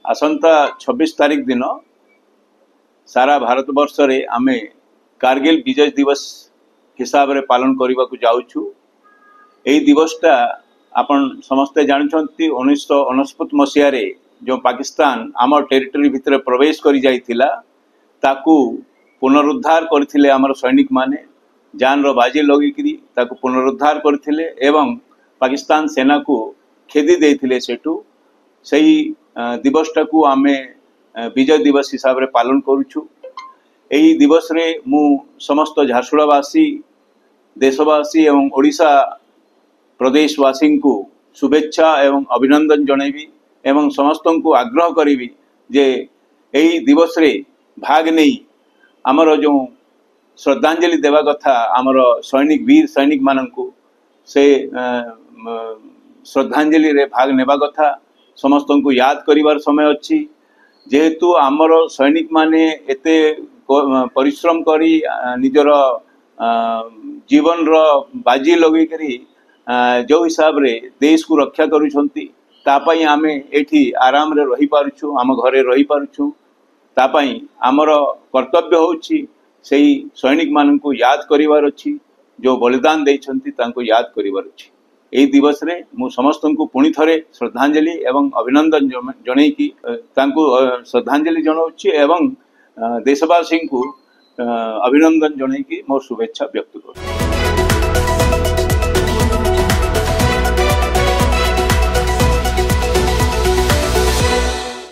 आसंता 26 तारीख दिन सारा भारत वर्ष रे आमे कारगिल विजय दिवस हिसाब रे पालन करने को जाऊँ। यही दिवसटा आपण समस्ते जानते 1969 मसीह जो पाकिस्तान आम टेरिटरी भितर प्रवेश करी जाइथिला ताकू पुनरुद्धार करथिले आमर सैनिक माने जान रो बाजी लगिकरी ताकू पुनरुद्धार करथिले एवं पाकिस्तान सेना को खेदी देथिले। सेटू सही दिवसटा को आमे विजय दिवस हिसाब रे पालन करूछु। यही दिवस रे मु समस्त झारसुगुड़ावासी देशवासी एवं ओडिशा प्रदेशवासी को शुभेच्छा एवं अभिनंदन जनैबी एवं समस्त को आग्रह करी जे यही दिवस रे भाग नहीं आमर जो श्रद्धांजलि देवा कथा आमर सैनिक वीर सैनिक माननकु से श्रद्धांजलि रे भाग नेबा कथा समस्त को याद करिवार समय अच्छी। जेहेतु आमर सैनिक माने एते परिश्रम करी निजर जीवन रो बाजी लगे करी जो हिसाब रे देश को रक्षा करुछंती तापाई आमे एठी आराम रे रही पारुछु आम घरे रही पारुछु। तापाई आमर कर्तव्य होछि सेही सैनिक मान को याद करिवार अछि जो बलिदान देइछंती तांको याद करिवार अछि। एही दिवस रे मु समस्त को पुणी थरे श्रद्धांजलि एवं अभिनंदन जणै कि तांको श्रद्धांजलि जणाउछि एवं देशवासी को अभिनंदन जणै कि मोर शुभेच्छा व्यक्त करू।